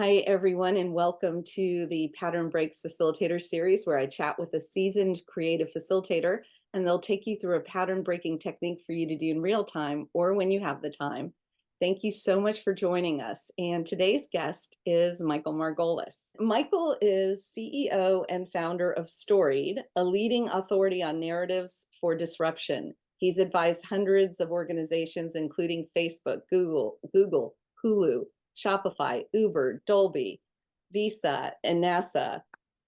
Hi, everyone, and welcome to the Pattern Breaks Facilitator series, where I chat with a seasoned creative facilitator, and they'll take you through a pattern breaking technique for you to do in real time or when you have the time. Thank you so much for joining us. And today's guest is Michael Margolis. Michael is CEO and founder of Storied, a leading authority on narratives for disruption. He's advised hundreds of organizations, including Facebook, Google, Hulu, Shopify, Uber, Dolby, Visa, and NASA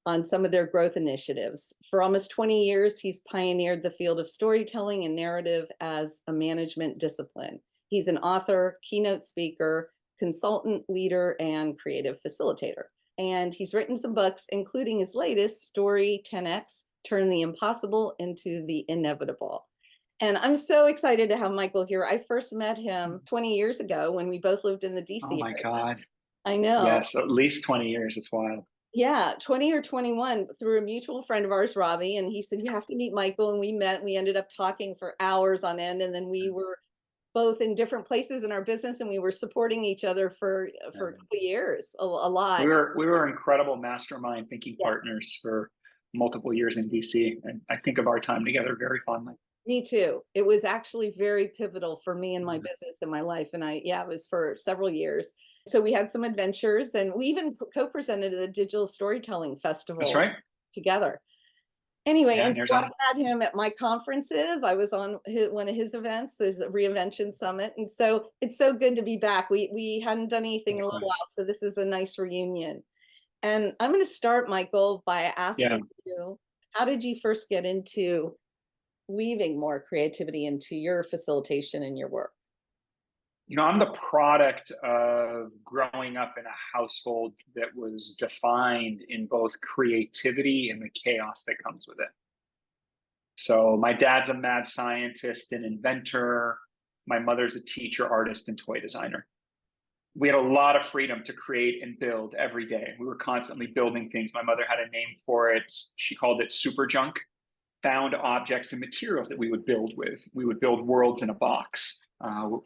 on some of their growth initiatives. For almost 20 years, he's pioneered the field of storytelling and narrative as a management discipline. He's an author, keynote speaker, consultant, leader, and creative facilitator. And he's written some books, including his latest, Story 10X, Turn the Impossible into the Inevitable. And I'm so excited to have Michael here. I first met him 20 years ago when we both lived in the Oh DC my area. God. I know. Yes, at least 20 years. It's wild. Yeah, 20 or 21 through a mutual friend of ours, Robbie. And he said, you have to meet Michael. And we met, and we ended up talking for hours on end. And then we were both in different places in our business, and we were supporting each other for a Um, couple of years, a lot. we were incredible mastermind thinking Yeah, partners for multiple years in DC, and I think of our time together very fondly. me too. It was actually very pivotal for me and my Mhm. business and my life. And it was for several years. So we had some adventures, and we even co-presented at a digital storytelling That's festival right. together. Anyway, Yeah, and in so I've Arizona. had him at my conferences. I was on one of his events, his Reinvention Summit. And so it's so good to be back. We hadn't done anything in a little while, Likewise. so this is a nice reunion. And I'm going to start, Michael, by Yeah. asking you, how did you first get into weaving more creativity into your facilitation and your work? I'm the product of growing up in a household that was defined in both creativity and the chaos that comes with it. So my dad's a mad scientist and inventor. My mother's a teacher, artist, and toy designer. We had a lot of freedom to create and build every day. We were constantly building things. My mother had a name for it. She called it super junk, found objects and materials that we would build with. We would build worlds in a box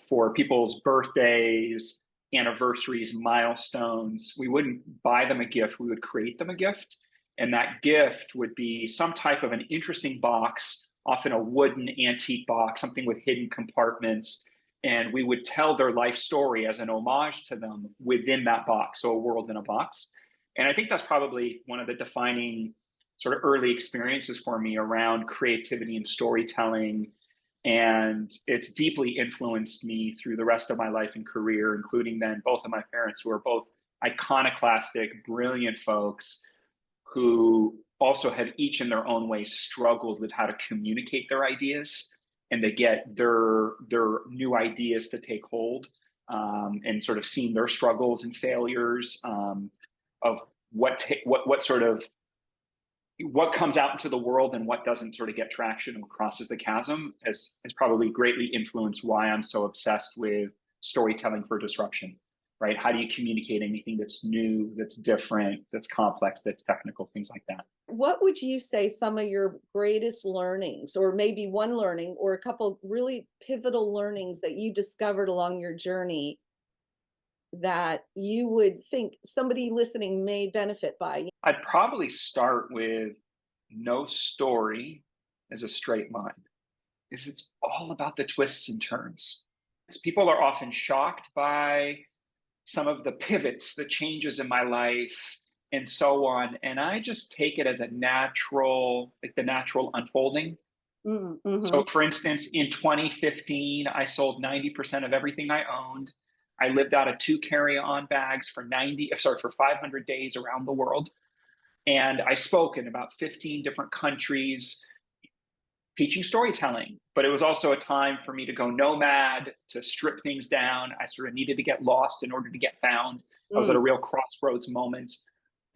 for people's birthdays, anniversaries, milestones. We wouldn't buy them a gift, we would create them a gift. And that gift would be some type of an interesting box, often a wooden antique box, something with hidden compartments. And we would tell their life story as an homage to them within that box, so a world in a box. And I think that's probably one of the defining sort of early experiences for me around creativity and storytelling. And it's deeply influenced me through the rest of my life and career, including then both of my parents, who are both iconoclastic, brilliant folks who also have each in their own way struggled with how to communicate their ideas and to get their new ideas to take hold, and sort of seeing their struggles and failures, of what sort of what comes out into the world and what doesn't sort of get traction and crosses the chasm has probably greatly influenced why I'm so obsessed with storytelling for disruption, right? How do you communicate anything that's new, that's different, that's complex, that's technical, things like that? What would you say some of your greatest learnings, or maybe one learning or a couple really pivotal learnings that you discovered along your journey that you would think somebody listening may benefit by? I'd probably start with no story is a straight line, because it's all about the twists and turns. People are often shocked by some of the pivots, the changes in my life, and so on. And I just take it as a natural, like the natural unfolding. Mm-hmm. So, for instance, in 2015, I sold 90% of everything I owned. I lived out of two carry-on bags for 500 days around the world. And I spoke in about 15 different countries teaching storytelling. But it was also a time for me to go nomad, to strip things down. I sort of needed to get lost in order to get found. I was at Mm. a real crossroads moment.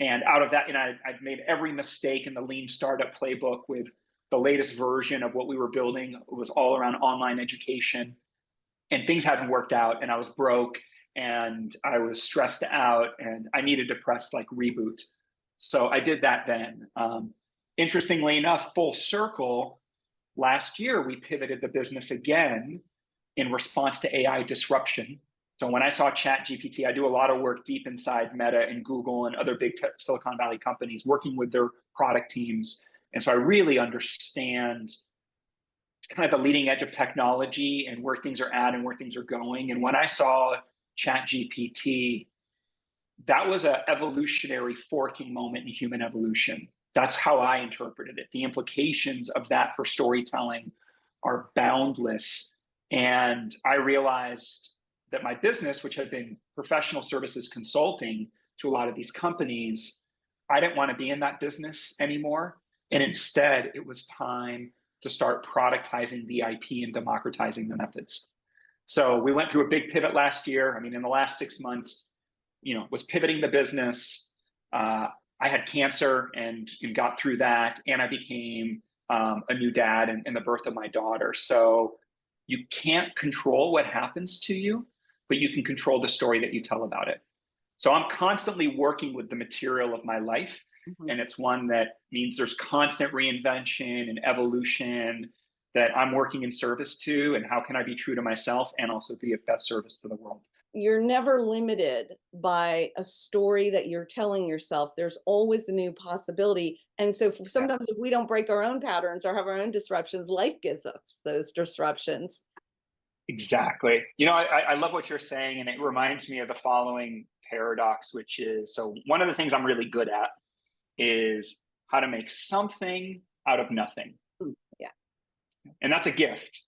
And out of that, I'd made every mistake in the lean startup playbook with the latest version of what we were building. It was all around online education. And things hadn't worked out, and I was broke, and I was stressed out, and I needed to press like reboot. So I did that then. Interestingly enough, full circle, last year we pivoted the business again in response to AI disruption. So when I saw ChatGPT, I do a lot of work deep inside Meta and Google and other big Silicon Valley companies working with their product teams. And so I really understand kind of the leading edge of technology and where things are at and where things are going. And when I saw ChatGPT, that was an evolutionary forking moment in human evolution. That's how I interpreted it. The implications of that for storytelling are boundless. And I realized that my business, which had been professional services consulting to a lot of these companies, I didn't want to be in that business anymore. And instead, it was time to start productizing the IP and democratizing the methods. So we went through a big pivot last year. I mean, in the last 6 months, was pivoting the business. I had cancer and got through that. And I became a new dad and the birth of my daughter. So you can't control what happens to you, but you can control the story that you tell about it. So I'm constantly working with the material of my life. Mm-hmm. And it's one that means there's constant reinvention and evolution that I'm working in service to. And how can I be true to myself and also be of best service to the world? You're never limited by a story that you're telling yourself. There's always a new possibility. And so sometimes if we don't break our own patterns or have our own disruptions, life gives us those disruptions. Exactly. I love what you're saying. And it reminds me of the following paradox, which is, so one of the things I'm really good at is how to make something out of nothing. Yeah. And that's a gift.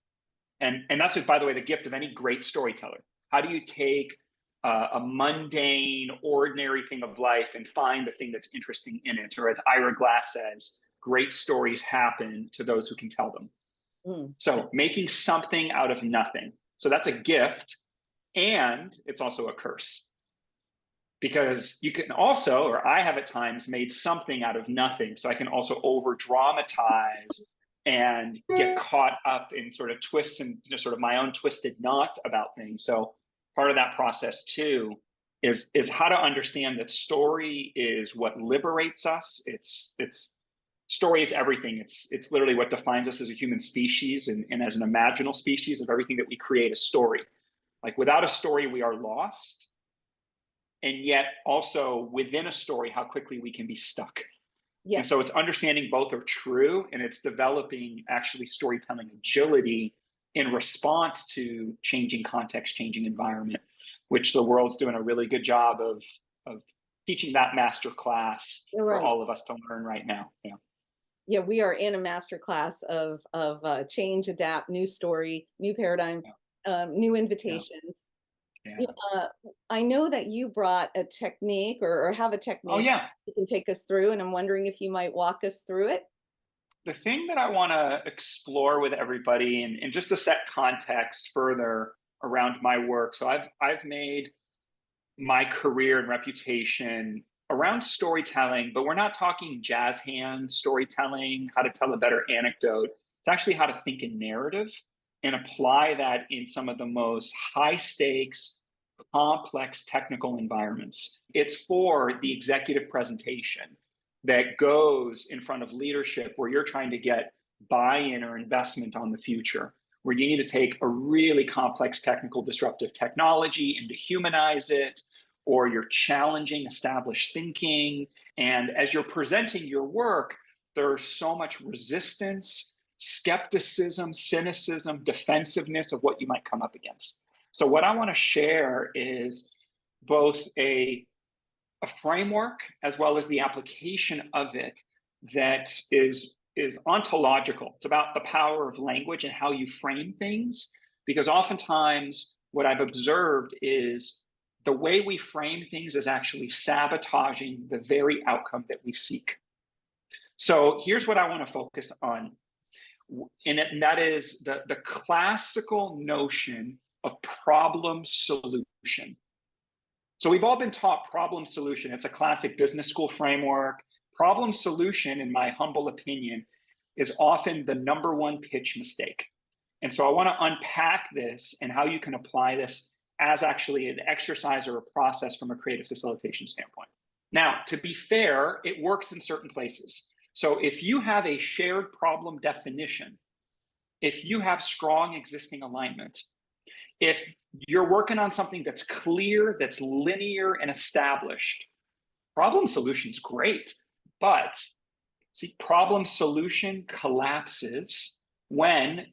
And that's, by the way, the gift of any great storyteller. How do you take a mundane, ordinary thing of life and find the thing that's interesting in it? Or as Ira Glass says, great stories happen to those who can tell them. So making something out of nothing. So that's a gift, and it's also a curse. Because you can also, or I have at times made something out of nothing. So I can also over dramatize and get caught up in sort of twists and sort of my own twisted knots about things. So part of that process too is how to understand that story is what liberates us. It's story is everything. It's literally what defines us as a human species and as an imaginal species. Of everything that we create a story. Like without a story, we are lost. And yet also within a story, how quickly we can be stuck. Yeah. And so it's understanding both are true, and it's developing actually storytelling agility in response to changing context, changing environment, which the world's doing a really good job of teaching that master class for all of us to learn right now. Yeah. Yeah, we are in a master class of change, adapt, new story, new paradigm, new invitations. Yeah. I know that you brought a technique or have a technique you can take us through, and I'm wondering if you might walk us through it. The thing that I want to explore with everybody, and just to set context further around my work. So I've made my career and reputation around storytelling, but we're not talking jazz hand storytelling, how to tell a better anecdote. It's actually how to think in narrative and apply that in some of the most high stakes, complex technical environments. It's for the executive presentation that goes in front of leadership where you're trying to get buy-in or investment on the future, where you need to take a really complex technical disruptive technology and dehumanize it, or you're challenging established thinking. And as you're presenting your work, there's so much resistance, skepticism, cynicism, defensiveness of what you might come up against. So what I want to share is both a framework as well as the application of it that is ontological. It's about the power of language and how you frame things, because oftentimes what I've observed is the way we frame things is actually sabotaging the very outcome that we seek. So here's what I want to focus on. And that is the classical notion of problem solution. So we've all been taught problem solution. It's a classic business school framework. Problem solution, in my humble opinion, is often the number one pitch mistake. And so I want to unpack this and how you can apply this as actually an exercise or a process from a creative facilitation standpoint. Now, to be fair, it works in certain places. So if you have a shared problem definition, if you have strong existing alignment, If you're working on something that's clear, that's linear and established, problem solution is great. But see, problem solution collapses when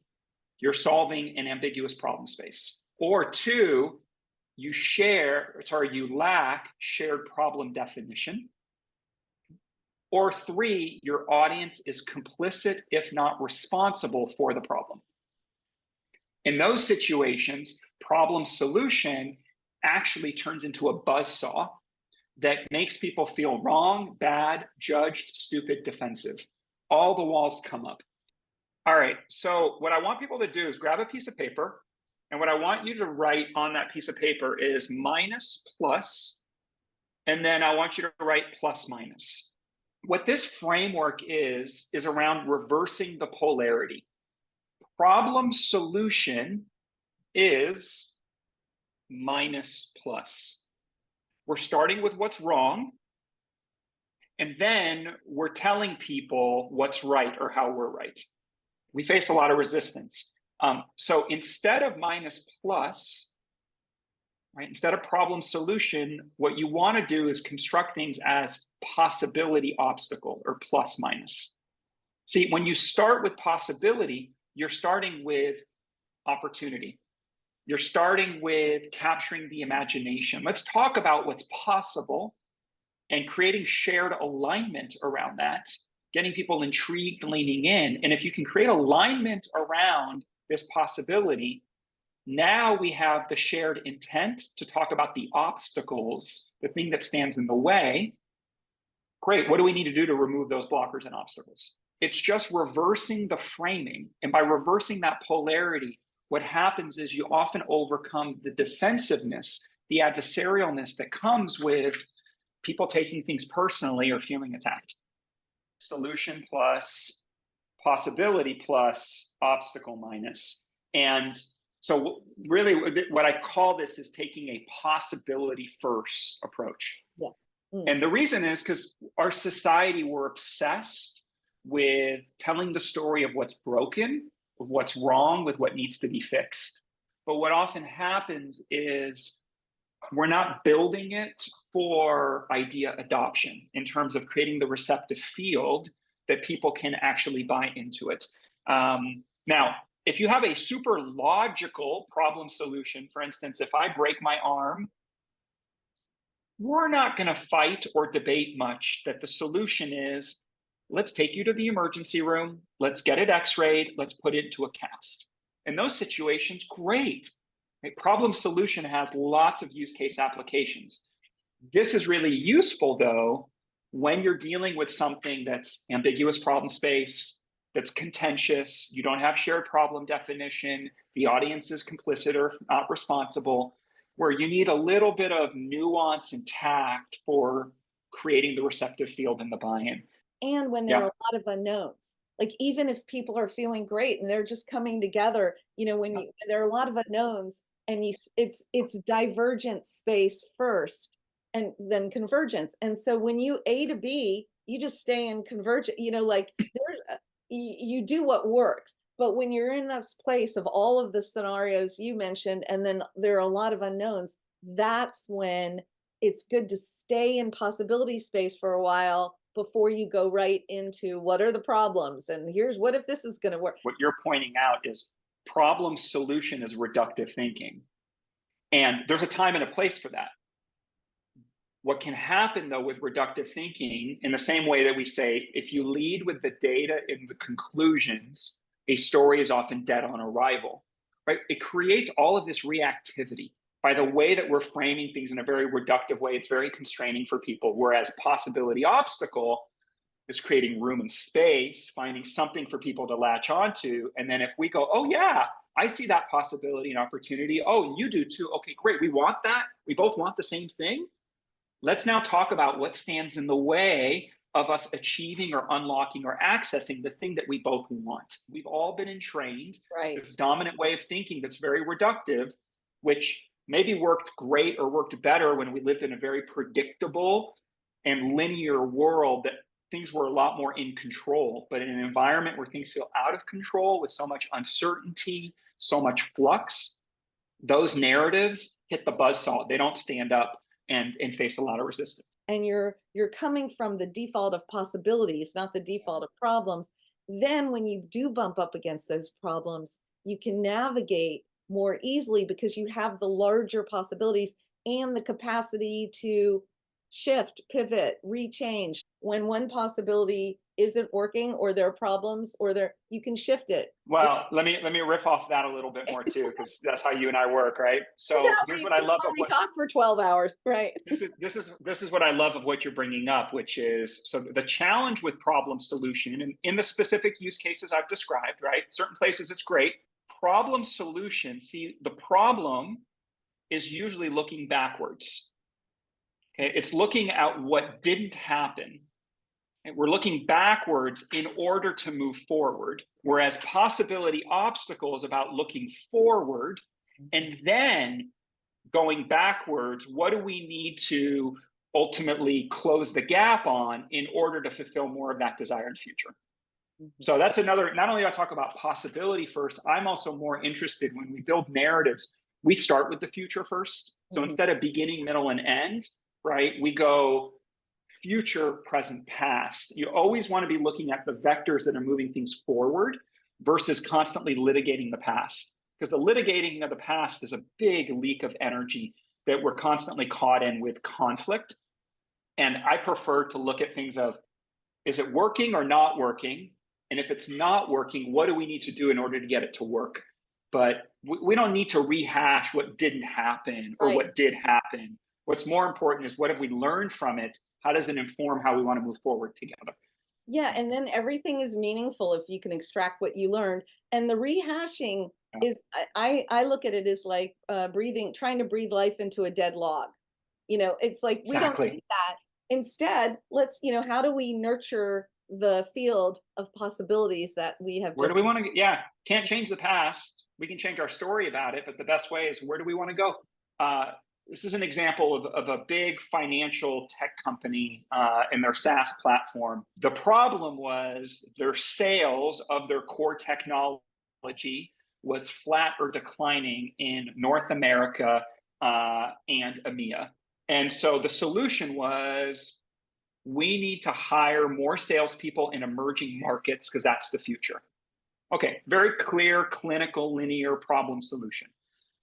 you're solving an ambiguous problem space. Or two, you lack shared problem definition. Or three, your audience is complicit, if not responsible, for the problem. In those situations, problem solution actually turns into a buzzsaw that makes people feel wrong, bad, judged, stupid, defensive. All the walls come up. All right, so what I want people to do is grab a piece of paper, and what I want you to write on that piece of paper is minus, plus, and then I want you to write plus, minus. What this framework is around reversing the polarity. Problem solution is minus, plus. We're starting with what's wrong, and then we're telling people what's right or how we're right. We face a lot of resistance. So instead of minus, plus, right, instead of problem solution, what you want to do is construct things as possibility obstacle, or plus, minus. See, when you start with possibility, you're starting with opportunity. You're starting with capturing the imagination. Let's talk about what's possible and creating shared alignment around that, getting people intrigued, leaning in. And if you can create alignment around this possibility, now we have the shared intent to talk about the obstacles, the thing that stands in the way. Great, what do we need to do to remove those blockers and obstacles? It's just reversing the framing. And by reversing that polarity, what happens is you often overcome the defensiveness, the adversarialness that comes with people taking things personally or feeling attacked. Solution plus, possibility plus, obstacle minus. And so really what I call this is taking a possibility first approach. Yeah. And the reason is because our society, we're obsessed with telling the story of what's broken, of what's wrong, with what needs to be fixed. But what often happens is we're not building it for idea adoption in terms of creating the receptive field that people can actually buy into it. Now, if you have a super logical problem solution, for instance, if I break my arm, we're not going to fight or debate much that the solution is, let's take you to the emergency room, let's get it x-rayed, let's put it into a cast. In those situations, great. Right? Problem solution has lots of use case applications. This is really useful, though, when you're dealing with something that's ambiguous problem space, that's contentious, you don't have shared problem definition, the audience is complicit or not responsible, where you need a little bit of nuance and tact for creating the receptive field and the buy-in. And when there are a lot of unknowns, like even if people are feeling great and they're just coming together, when there are a lot of unknowns and it's divergent space first and then convergence. And so when you A to B, you just stay in convergent, you do what works. But when you're in this place of all of the scenarios you mentioned, and then there are a lot of unknowns, that's when it's good to stay in possibility space for a while before you go right into what are the problems and here's what if this is going to work. What you're pointing out is problem solution is reductive thinking. And there's a time and a place for that. What can happen, though, with reductive thinking, in the same way that we say, if you lead with the data and the conclusions, a story is often dead on arrival, right? It creates all of this reactivity. By the way that we're framing things in a very reductive way, it's very constraining for people, whereas possibility obstacle is creating room and space, finding something for people to latch onto. And then if we go, oh yeah, I see that possibility and opportunity. Oh, you do too. Okay, great. We want that. We both want the same thing. Let's now talk about what stands in the way of us achieving or unlocking or accessing the thing that we both want. We've all been entrained this dominant way of thinking that's very reductive, which maybe worked great or worked better when we lived in a very predictable and linear world that things were a lot more in control. But in an environment where things feel out of control with so much uncertainty, so much flux, those narratives hit the buzzsaw. They don't stand up and face a lot of resistance. And you're coming from the default of possibilities, not the default of problems. Then when you do bump up against those problems, you can navigate more easily because you have the larger possibilities and the capacity to shift, pivot, rechange. When one possibility isn't working, or there are problems, or you can shift it. Well, let me riff off that a little bit more too, because that's how you and I work, right? So here's what I This is love why of we what talk for 12 hours, right? this is what I love of what you're bringing up, which is, so the challenge with problem solution, and in the specific use cases I've described, right? Certain places it's great. Problem solution, see, the problem is usually looking backwards. Okay, it's looking at what didn't happen. And we're looking backwards in order to move forward, whereas possibility obstacle is about looking forward and then going backwards. What do we need to ultimately close the gap on in order to fulfill more of that desired future? So that's another, not only do I talk about possibility first, I'm also more interested when we build narratives, we start with the future first. So instead of beginning, middle, and end, right, we go future, present, past. You always want to be looking at the vectors that are moving things forward versus constantly litigating the past. Because the litigating of the past is a big leak of energy that we're constantly caught in with conflict. And I prefer to look at things of, is it working or not working? And if it's not working, what do we need to do in order to get it to work? But we don't need to rehash what didn't happen or what did happen. What's more important is, what have we learned from it? How does it inform how we want to move forward together? Yeah, and then everything is meaningful if you can extract what you learned. And the rehashing is, I look at it as like trying to breathe life into a dead log. It's like, we don't need that. Instead, let's, how do we nurture the field of possibilities that we have Where just. do we want to get? Yeah, can't change the past. We can change our story about it, but the best way is, where do we want to go? This is an example of a big financial tech company and their SaaS platform. The problem was their sales of their core technology was flat or declining in North America and EMEA. And so the solution was, we need to hire more salespeople in emerging markets because that's the future. Okay, very clear, clinical, linear problem solution.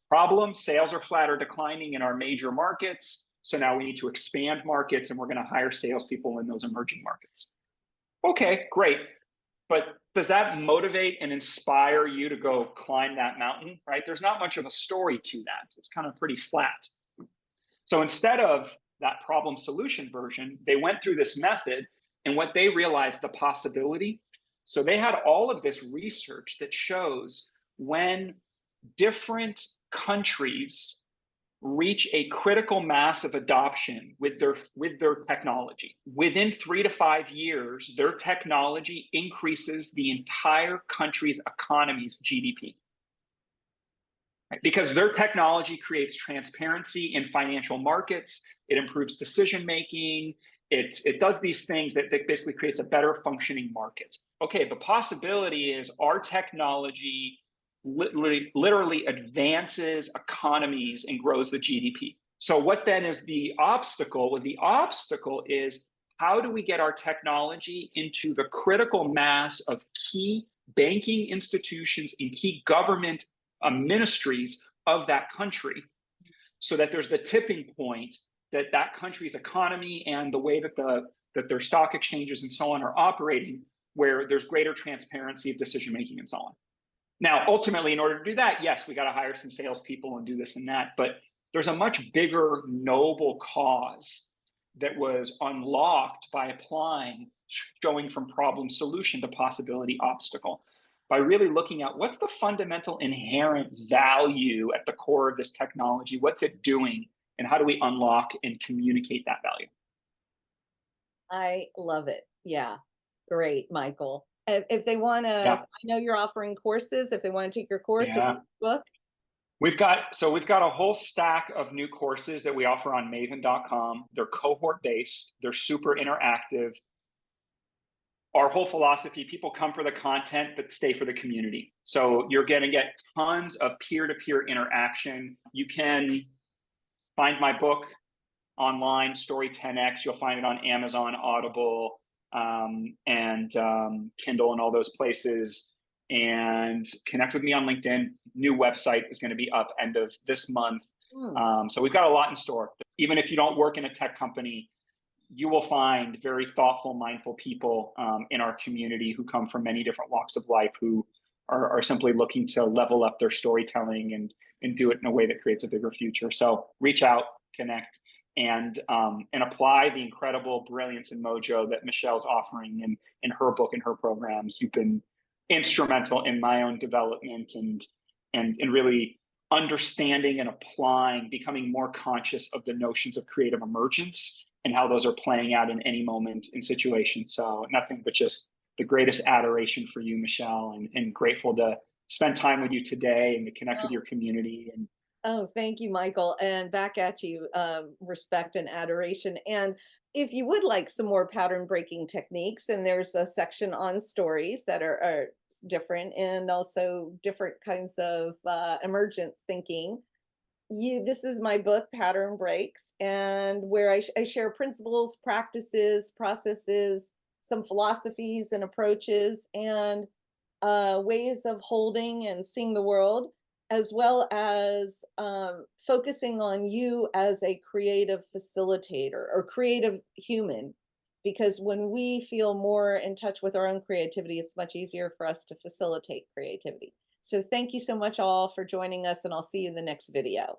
Problem, sales are flat or declining in our major markets. So now we need to expand markets, and we're going to hire salespeople in those emerging markets. Okay, great. But does that motivate and inspire you to go climb that mountain, right? There's not much of a story to that. It's kind of pretty flat. So instead of that problem solution version, they went through this method, and what they realized, the possibility. So they had all of this research that shows when different countries reach a critical mass of adoption with their technology, within 3 to 5 years, their technology increases the entire country's economy's GDP. Right? Because their technology creates transparency in financial markets, it improves decision making, it does these things that basically creates a better functioning market. Okay, the possibility is, our technology literally advances economies and grows the GDP. So what then is the obstacle? Well, the obstacle is, how do we get our technology into the critical mass of key banking institutions and key government ministries of that country, so that there's the tipping point that country's economy and the way that their stock exchanges and so on are operating, where there's greater transparency of decision making and so on. Now, ultimately, in order to do that, yes, we got to hire some salespeople and do this and that, but there's a much bigger, noble cause that was unlocked by going from problem solution to possibility obstacle, by really looking at, what's the fundamental inherent value at the core of this technology, what's it doing, and how do we unlock and communicate that value? I love it. Yeah. Great, Michael. If they want to, Yeah. I know you're offering courses. If they want to take your course or book. We've got a whole stack of new courses that we offer on maven.com. They're cohort based. They're super interactive. our whole philosophy, people come for the content, but stay for the community. So you're going to get tons of peer-to-peer interaction. You can find my book online, Story 10X. You'll find it on Amazon, Audible, and Kindle, and all those places. And connect with me on LinkedIn. New website is going to be up end of this month. So we've got a lot in store. Even if you don't work in a tech company, you will find very thoughtful, mindful people in our community who come from many different walks of life, who are simply looking to level up their storytelling and do it in a way that creates a bigger future. So reach out, connect, and apply the incredible brilliance and mojo that Michelle's offering in her book and her programs. You've been instrumental in my own development and really understanding and applying, becoming more conscious of the notions of creative emergence and how those are playing out in any moment in situations. So nothing but just the greatest adoration for you, Michelle, and grateful to spend time with you today and to connect with your community. And Oh, thank you, Michael. And back at you, respect and adoration. And if you would like some more pattern breaking techniques, and there's a section on stories that are different, and also different kinds of emergent thinking. This is my book, Pattern Breaks, and where I share principles, practices, processes, some philosophies and approaches, and ways of holding and seeing the world, as well as focusing on you as a creative facilitator or creative human. Because when we feel more in touch with our own creativity, it's much easier for us to facilitate creativity. So thank you so much all for joining us, and I'll see you in the next video.